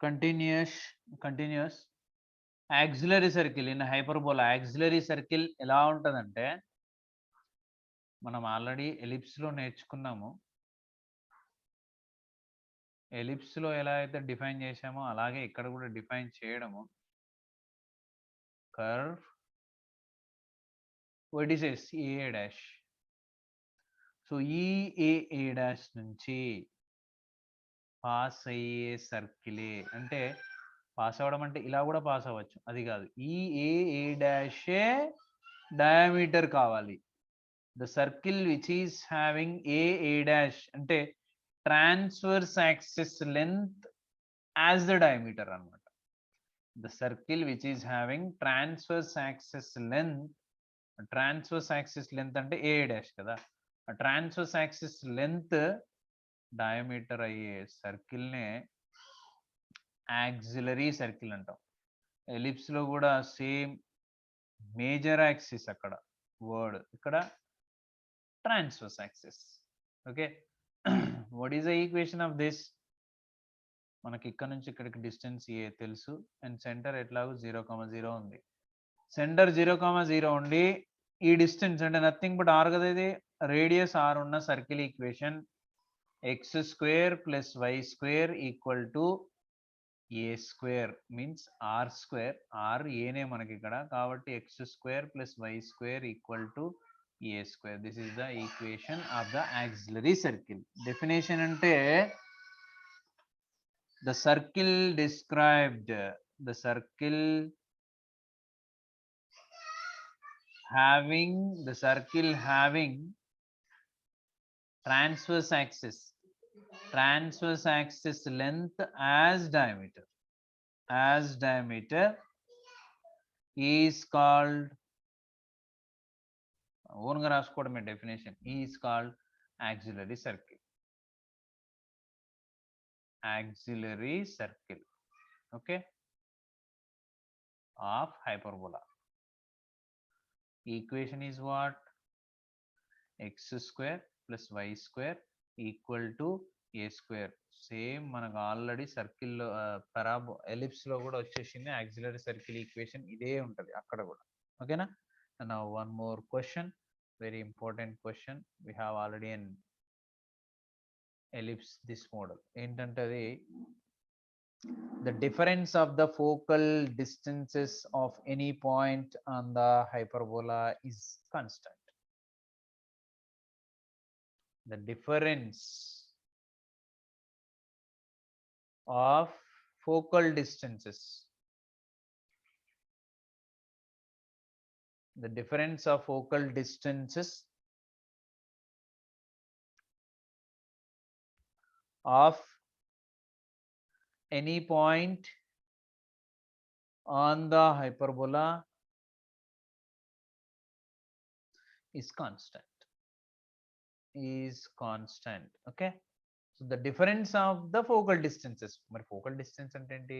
Continuous auxiliary circle in hyperbola. Auxiliary circle ఎలా ఉంటుందంటే మనం ఆల్రెడీ ఎలిప్స్లో నేర్చుకున్నాము. ఎలిప్స్లో ఎలా అయితే డిఫైన్ చేసామో అలాగే ఇక్కడ కూడా డిఫైన్ చేయడము. కర్వ్ vertices ఏఏ డాష్. సో ఈ ఏఏ డాష్ నుంచి పాస్ అయ్యే సర్కిలే, అంటే పాస్ అవ్వడం అంటే ఇలా కూడా పాస్ అవ్వచ్చు, అది కాదు. ఈ ఏఏ డాషే డయామీటర్ కావాలి. The circle which is having A A dash అంటే transverse axis length as the diameter అన్నమాట. The circle which is having transverse axis length, transverse axis length అంటే ఏఏ డాష్ కదా, ట్రాన్స్వర్స్ యాక్సిస్ లెంత్ డయామీటర్ అయ్యే సర్కిల్నే auxiliary circle అంటాం. ఎలిప్స్లో కూడా same major axis అక్కడ word, ఇక్కడ transverse axis. Okay, what is the equation of this? మనకి ఇక్కడ నుంచి ఇక్కడికి డిస్టెన్స్ ఏ తెలుసు, అండ్ సెంటర్ ఎట్లాగో 0,0 ఉంది. సెంటర్ 0,0 ఉండి ఈ డిస్టెన్స్ అంటే నథింగ్ బట్ ఆర్ కదా, ఇది రేడియస్ ఆర్ ఉన్న circle equation x² + y² = a² means r². r ఏనే మనకి ఇక్కడ కాబట్టి x² + y² = a². This is the equation of the auxiliary circle. Definition అంటే the circle described, the circle having transverse axis length as diameter is called, own ga raskoodame definition, is called axillary circle. Okay, of hyperbola. Equation is what? x² + y² = a². Same మనకు already సర్కిల్లో ellipse లో కూడా వచ్చేసింది auxiliary circle equation, ఇదే ఉంటుంది అక్కడ కూడా. ఓకేనా? Now one more question, very important question. We have already an ellipse this model. ఏంటంటే అది the difference of the focal distances of any point on the hyperbola is constant. The difference of focal distances, the difference of focal distances of any point on the hyperbola is constant. Okay, so the difference of the focal distances. మరి focal distance అంటే ఏంటి?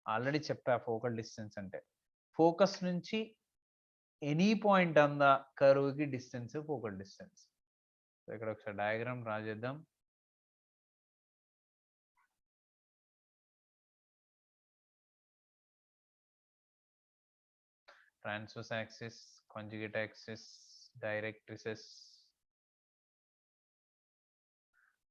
Already చెప్పా. focal distance అంటే focus నుంచి any point on the curve కి distance focal distance. So ఇక్కడ ఒకసారి diagram draw చేద్దాం. Transverse axis, conjugate axis, directrices,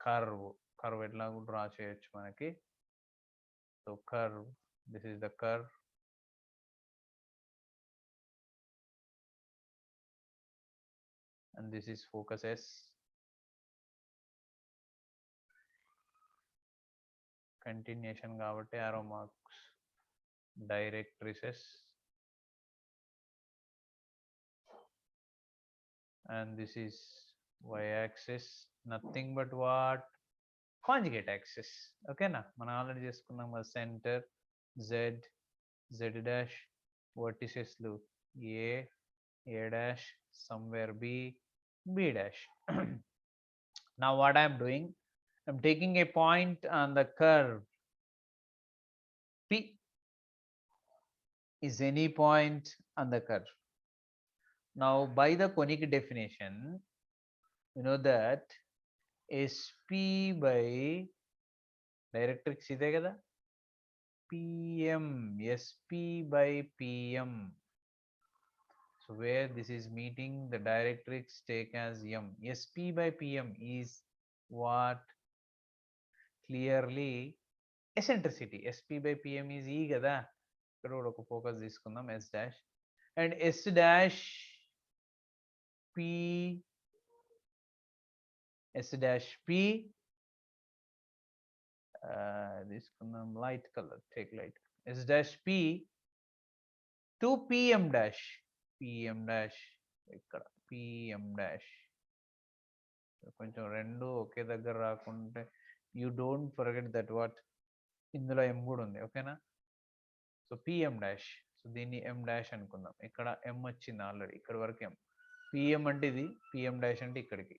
curve ఎట్లా డ్రా చేయొచ్చు మనకి. So curve, this is the curve. And this is focus S. Continuation కాబట్టి arrow marks, directrices, and this is y-axis, nothing but what? Conjugate axis. Okay na, మనం already చేసుకున్నాం కదా. Centre z dash, vertices లు a dash, somewhere b dash. Now what I am doing, I am taking a point on the curve P is any point on the curve. Now by the conic definition, you know that SP by directrix ఇదే కదా, PM, SP by PM. So where this is meeting, the directrix take as M. SP by PM is what? Clearly eccentricity. SP by PM is E కదా. ఇక్కడ కూడా ఒక focus తీసుకుందాం S dash. And S dash P, S dash P, తీసుకుందాం light color, take light. S dash P to PM dash. PM dash ఇక్కడ PM dash. కొంచెం రెండు ఒకే దగ్గర రాకుంటే you don't forget that what ఇందులో M కూడా ఉంది, ఓకేనా? సో పిఎం డాష్, సో దీన్ని M డాష్ అనుకుందాం. ఇక్కడ M వచ్చింది ఆల్రెడీ, ఇక్కడ వరకు M. పిఎం అంటే ఇది, పిఎం డాష్ అంటే ఇక్కడికి.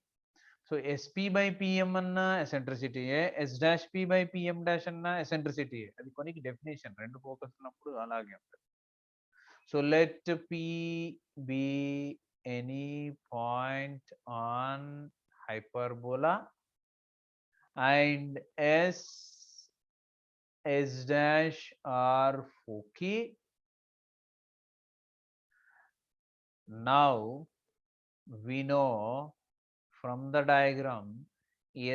సో ఎస్పి బై పిఎం అన్న ఎసెంట్రిసిటీయే, S dash P by PM dash అన్న ఎసెంట్రిసిటీయే. అది కొనికి డెఫినేషన్, రెండు ఫోకస్ ఉన్నప్పుడు అలాగే ఉంటుంది. So let P be any point on hyperbola and S dash are foci. Now we know from the diagram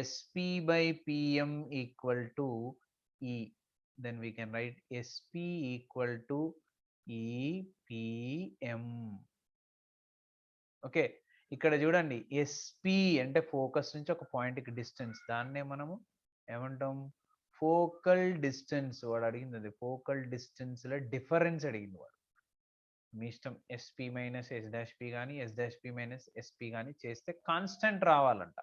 SP by PM equal to E. Then we can write SP equal to EPM. Okay. ఇక్కడ చూడండి, SP అంటే focus నుంచి ఒక పాయింట్కి distance, దాన్నే మనము ఏమంటాం? Focal distance. వాడు అడిగింది అది ఫోకల్ డిస్టెన్స్లో డిఫరెన్స్ అడిగింది వాడు. మీ ఇష్టం, SP minus S dash P కానీ S dash P minus SP కానీ చేస్తే కాన్స్టెంట్ రావాలంట.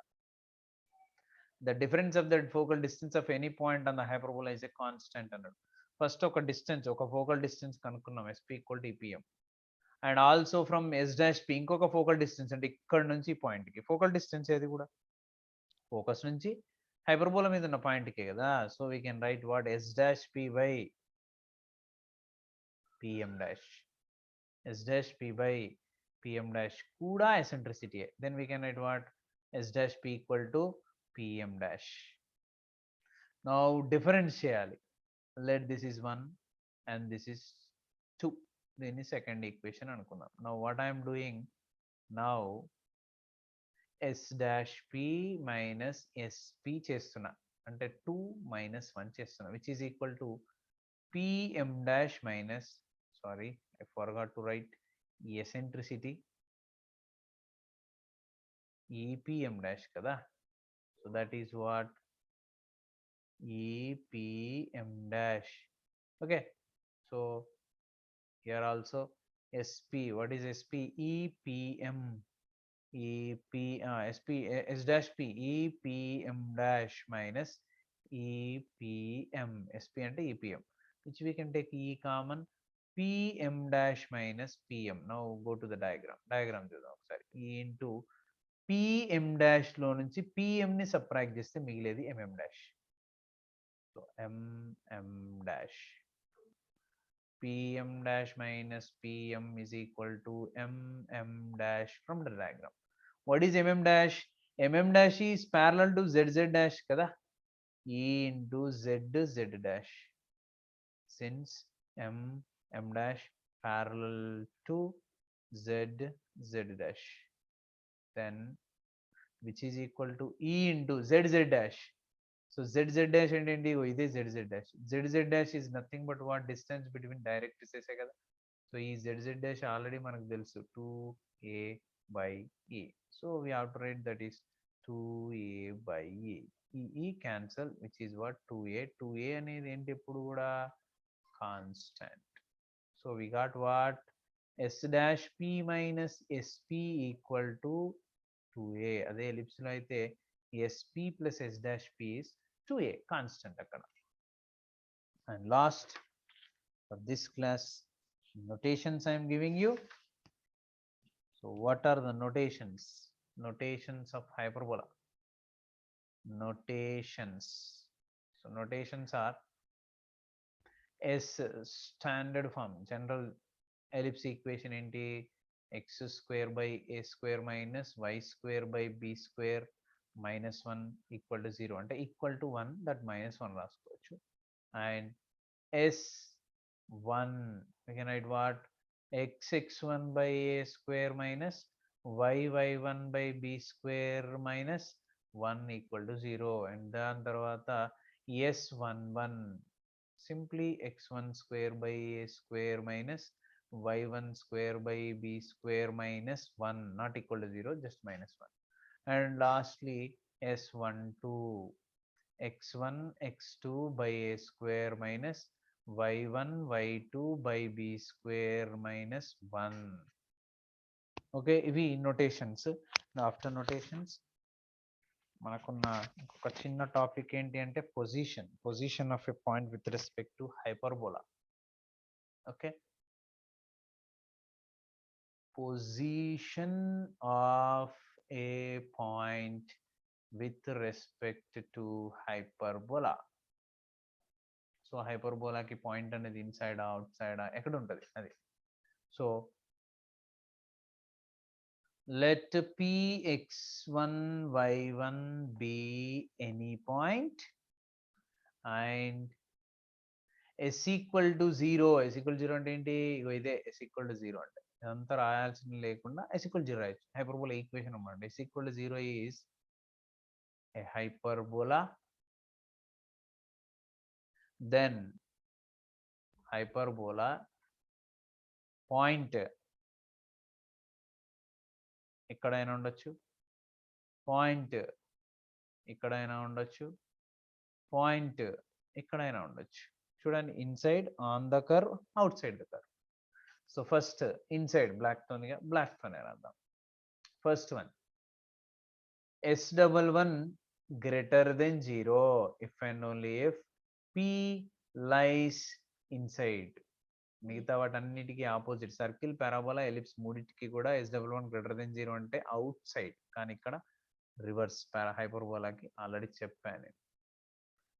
The difference of the focal distance of any point on the hyperbola is a constant అన్నాడు. ఫస్ట్ ఒక డిస్టెన్స్, ఒక ఫోకల్ డిస్టెన్స్ కనుక్కున్నాం, SP equal to EPM. And also from S dash P ఇంకొక focal distance, అంటే ఇక్కడ నుంచి పాయింట్కి focal distance ఏది కూడా ఫోకస్ నుంచి హైపర్బోలా మీద ఉన్న పాయింట్కే కదా. So we can write what? S dash P by PM dash. S dash P by PM dash కూడా eccentricity. Then we can write what? S dash P equal to PM dash. Now difference చేయాలి. Let this is 1 and this is 2. దీన్ని second equation అనుకుందాం. Now what I'm doing now, S dash P minus SP చేస్తున్నా, అంటే 2 minus 1 చేస్తున్నా, which is equal to PM dash minus, sorry I forgot to write eccentricity, EPM dash కదా. So that is what? EPM dash. Okay, so here also SP, what is SP? EPM, EP, SP, S dash P, EPM dash minus EPM, SP ante EPM, which we can take E common, PM dash minus PM. Now go to the diagram చూద్దాం ఒకసారి. E into PM dash లో నుంచి PM ని subtract చేస్తే మిగిలేది MM dash. So MM dash, PM dash minus PM is equal to MM dash from the diagram. What is MM dash? MM dash is parallel to ZZ dash kada. E into ZZ dash. Since MM dash parallel to ZZ dash, then which is equal to E into ZZ dash. So ZZ dash and indigo is ZZ dash. ZZ dash is nothing but what? Distance between directrices కదా. So ఈ ZZ dash already మనకు తెలుసు 2a by e. So we have to write that is 2a by e. ఈ cancel, which is what? 2a. 2a అనేది ఏంటి ఎప్పుడు కూడా? Constant. So we got what? S dash p minus sp equal to 2a. అదే ellipse లో అయితే sp plus s dash p is 2a, constant akkada. And last for this class, notations I am giving you. So what are the notations? Notations of hyperbola. Notations. So notations are S standard form, general ellipse equation enti x square by a square minus y square by b square minus 1 equal to 0 అంటే equal to 1, that minus 1 రాసుకోవచ్చు. And S1, we can write what? X1 by a square minus y1 by b square minus 1 equal to 0. And దాని తర్వాత S11 simply x1 square by a square minus y1 square by b square minus 1 not equal to 0, just minus 1. And lastly S12 x1 x2 by a square minus y1 y2 by b square minus 1. Okay, ఇవి notations. After notations మనకున్న ఇంకొక చిన్న topic ఏంటి అంటే position of a point with respect to hyperbola. Okay, position of a point with respect to hyperbola. సో హైపర్బోలాకి point అనేది inside outside ఎక్కడ ఉంటుంది అది. So let px1 y1 be any point and s equal to 0. s equal to 0 అంటే ఏంటి? ఇగో ఇదే s equal to 0 అంటే. ఇదంతా రాయాల్సిన లేకుండా s equal to 0 రాయొచ్చు. హైపర్బోలా ఈక్వేషన్ అన్నమాట. s equal to 0 is a hyperbola, then hyperbola point ఎక్కడైనా ఉండొచ్చు, పాయింట్ ఇక్కడైనా ఉండొచ్చు, పాయింట్ ఎక్కడైనా ఉండొచ్చు. చూడండి, inside on the curve, outside the curve. So first inside block తోనే రాద్దాం. First one S11 greater than 0 if and only if P lies inside. మిగతా వాటన్నిటికీ ఆపోజిట్ సర్కిల్, పారాబోలా, ఎలిప్స్ మూడింటికి కూడా S11 గ్రేటర్ దెన్ 0 అంటే out side. కానీ ఇక్కడ reverse హైపర్బోలాకి already చెప్పాను.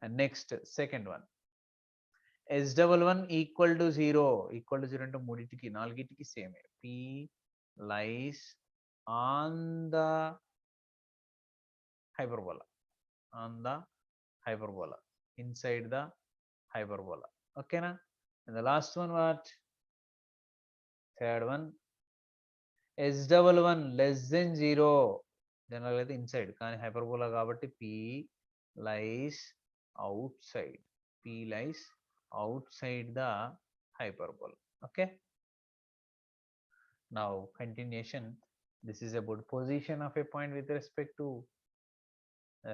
And next second one S11 equal to 0. Equal to 0 అంటే మూడింటికి నాలుగింటికి సేమే. P lies on the hyperbola, on the hyperbola, inside the hyperbola. Okay na? And the last one what? Third one S11 less than 0. Generally the inside కానీ hyperbola కాబట్టి P lies outside. P lies outside the hyperbola. Okay, now continuation. This is about position of a point with respect to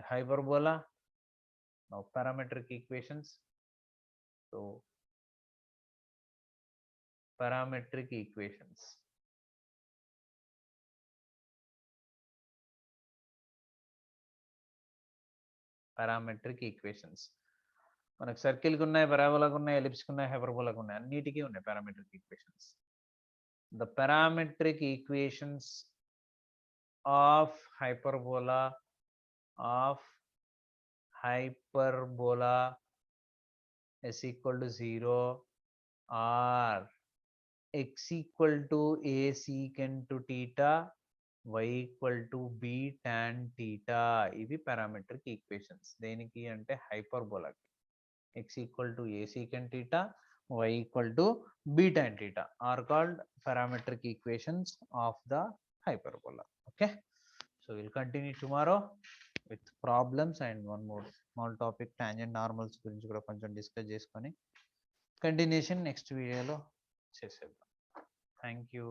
hyperbola. Now parametric equations. So parametric equations. Parametric equations. మనకు సర్కిల్కి ఉన్నాయి, పరాబోలాకు ఉన్నాయి, ఎలిప్స్కి ఉన్నాయి, హైపర్బోలాకు ఉన్నాయి, అన్నిటికీ ఉన్నాయి parametric equations. The parametric equations of hyperbola is equal to 0 are x equal to a secant to theta, y equal to b tan theta. ఇవి parametric equations. దేనికి అంటే హైపర్బోలాకి. x equal to a secant theta, y equal to b tan theta are called parametric equations of the hyperbola. Okay, so we'll continue tomorrow with problems and one more small topic, tangent normals గురించి కూడా కొంచెం discuss చేసుకొని continuation next వీడియోలో చేసేద్దాం. Thank you.